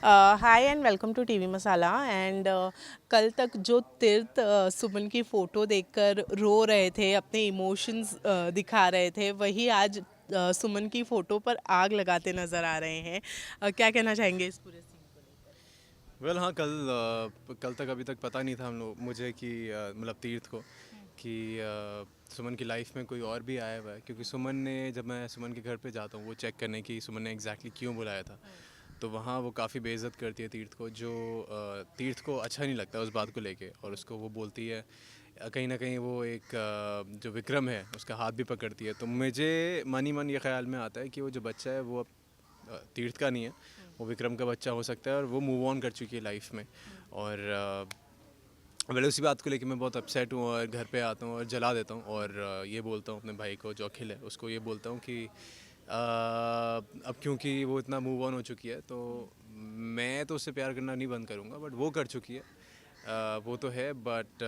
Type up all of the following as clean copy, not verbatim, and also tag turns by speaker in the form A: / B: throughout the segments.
A: Hi and welcome to TV Masala and कल तक जो तीर्थ सुमन की फ़ोटो देखकर रो रहे थे, अपने इमोशंस दिखा रहे थे, वही आज सुमन की फ़ोटो पर आग लगाते नज़र आ रहे हैं। क्या कहना चाहेंगे इस पूरे सीन को लेकर?
B: वेल हाँ कल तक अभी तक पता नहीं था हम लोग मुझे कि मतलब तीर्थ को कि सुमन की लाइफ में कोई और भी आया हुआ है, क्योंकि सुमन ने जब मैं सुमन के घर पे जाता हूँ वो चेक करने की सुमन ने एग्जैक्टली क्यों बुलाया था, तो वहाँ वो काफ़ी बेइज्जत करती है तीर्थ को, जो तीर्थ को अच्छा नहीं लगता उस बात को लेके, और उसको वो बोलती है कहीं ना कहीं वो एक जो विक्रम है उसका हाथ भी पकड़ती है। तो मुझे मन ही मन ये ख्याल में आता है कि वो जो बच्चा है वो अब तीर्थ का नहीं है, वो विक्रम का बच्चा हो सकता है, और वो मूव ऑन कर चुकी है लाइफ में। और पहले उसी बात को लेकर मैं बहुत अपसेट हूँ और घर पे आता हूँ और जला देता हूँ, और ये बोलता हूँ अपने भाई को जो अखिल है उसको, ये बोलता हूँ कि अब क्योंकि वो इतना मूव ऑन हो चुकी है तो मैं तो उससे प्यार करना नहीं बंद करूँगा, बट वो कर चुकी है। वो तो है, बट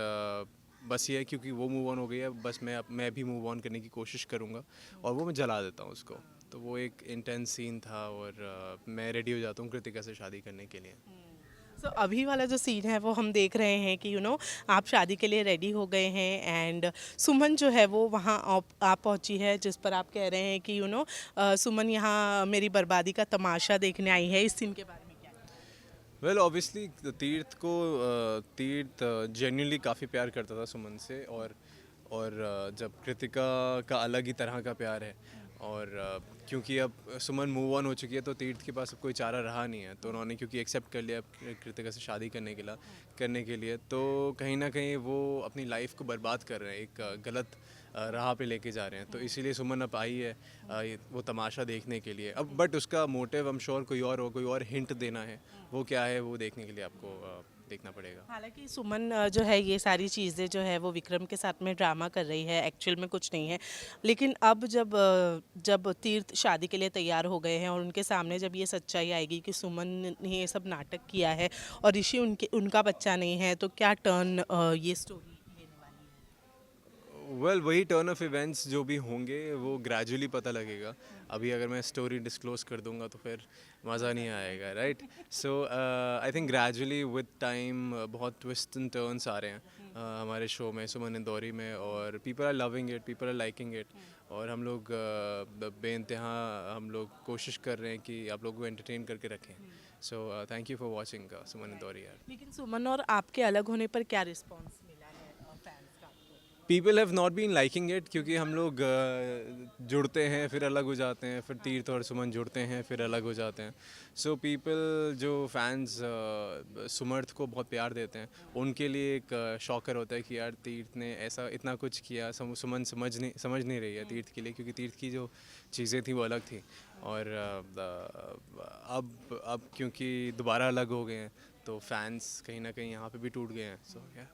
B: बस ये है क्योंकि वो मूव ऑन हो गई है, बस मैं भी मूव ऑन करने की कोशिश करूँगा, और वो मैं जला देता हूँ उसको। तो वो एक इंटेंस सीन था, और मैं रेडी हो जाता हूँ कृतिका से शादी करने के लिए।
A: सो अभी वाला जो सीन है वो हम देख रहे हैं कि आप शादी के लिए रेडी हो गए हैं एंड सुमन जो है वो वहाँ आप पहुँची है, जिस पर आप कह रहे हैं कि सुमन यहाँ मेरी बर्बादी का तमाशा देखने आई है। इस सीन के बारे में क्या
B: वेल ऑब्वियसली तीर्थ जेन्युइनली काफ़ी प्यार करता था सुमन से, और जब कृतिका का अलग ही तरह का प्यार है, और क्योंकि अब सुमन मूव ऑन हो चुकी है तो तीर्थ के पास अब कोई चारा रहा नहीं है, तो उन्होंने क्योंकि एक्सेप्ट कर लिया कृतिका से शादी करने के लिए, तो कहीं ना कहीं वो अपनी लाइफ को बर्बाद कर रहे हैं, एक गलत राह पे लेके जा रहे हैं। तो इसीलिए सुमन अब आई है वो तमाशा देखने के लिए। अब बट उसका मोटिव हम श्योर कोई और हो, कोई और हिंट देना है, वो क्या है वो देखने के लिए आपको देखना पड़ेगा।
A: हालांकि सुमन जो है ये सारी चीज़ें जो है वो विक्रम के साथ में ड्रामा कर रही है, एक्चुअल में कुछ नहीं है। लेकिन अब जब तीर्थ शादी के लिए तैयार हो गए हैं और उनके सामने जब ये सच्चाई आएगी कि सुमन ने ये सब नाटक किया है और ऋषि उनका बच्चा नहीं है, तो क्या टर्न ये स्टोरी लेने वाली
B: वेल वही टर्न ऑफ इवेंट्स जो भी होंगे वो ग्रेजुअली पता लगेगा। अभी अगर मैं स्टोरी डिस्क्लोज कर दूंगा तो फिर
A: है?
B: मज़ा
A: मज़ा
B: नहीं
A: नहीं
B: आएगा,
A: आएगा।
B: Right. So I think gradually with time बहुत ट्विस्ट एंड टर्न्स आ रहे हैं हमारे शो में, सुमन इंदौरी में, और people are loving it, people are liking it, और हम लोग बेइंतहा हम लोग कोशिश कर रहे हैं कि आप लोगों को एंटरटेन करके रखें। So thank you for watching Suman Indori यार।
A: लेकिन सुमन और आपके अलग होने पर क्या रिस्पॉन्स मिला है फैंस का आपको?
B: People have not been liking it, क्योंकि हम लोग जुड़ते हैं फिर अलग हो जाते हैं, फिर तीर्थ और सुमन जुड़ते हैं फिर अलग हो जाते हैं। सो पीपल जो फैंस सुमर्थ को बहुत प्यार देते हैं, उनके लिए एक शॉकर होता है कि यार तीर्थ ने ऐसा इतना कुछ किया, सुमन समझ नहीं रही है तीर्थ के लिए, क्योंकि तीर्थ की जो चीज़ें थी वो अलग थी। और अब क्योंकि दोबारा अलग हो गए हैं तो फैंस कहीं ना कहीं यहाँ पे भी टूट गए हैं। सो या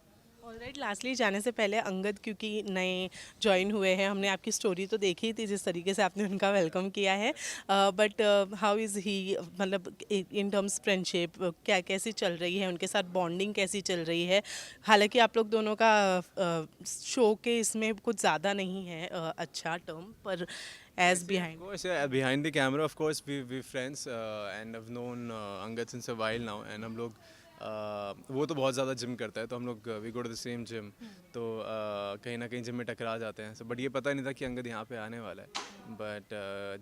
A: ऑलराइट, लास्टली जाने से पहले अंगद क्योंकि नए ज्वाइन हुए हैं, हमने आपकी स्टोरी तो देखी थी जिस तरीके से आपने उनका वेलकम किया है, बट हाउ इज़ ही, मतलब इन टर्म्स फ्रेंडशिप क्या कैसी चल रही है, उनके साथ बॉन्डिंग कैसी चल रही है? हालांकि आप लोग दोनों का शो के इसमें कुछ ज़्यादा नहीं है अच्छा टर्म, पर एज
B: ऐसे of
A: behind.
B: course, yeah, behind the camera of course we friends, and I've known Angad since a while now, and हम लोग वो तो बहुत ज़्यादा जिम करता है, तो हम लोग we go to the same gym, तो कहीं ना कहीं जिम में टकरा जाते हैं। बट ये पता नहीं था कि अंगद यहाँ पे आने वाला है, बट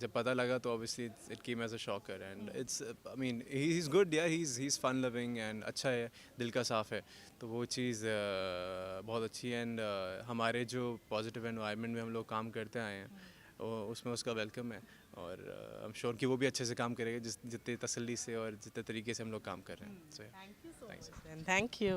B: जब पता लगा तो obviously it came as a shocker, and it's I mean he is good, या he is fun loving and अच्छा है, दिल का साफ़ है, तो वो चीज़ बहुत अच्छी है। एंड हमारे जो पॉजिटिव एनवायरनमेंट में हम लोग काम करते आए हैं उसमें उसका वेलकम है, और आई एम श्योर कि वो भी अच्छे से काम करेगा जितने तसल्ली से और जितने तरीके से हम लोग काम कर रहे हैं। सो
A: thank you so
B: thanks.
A: Much, thank you.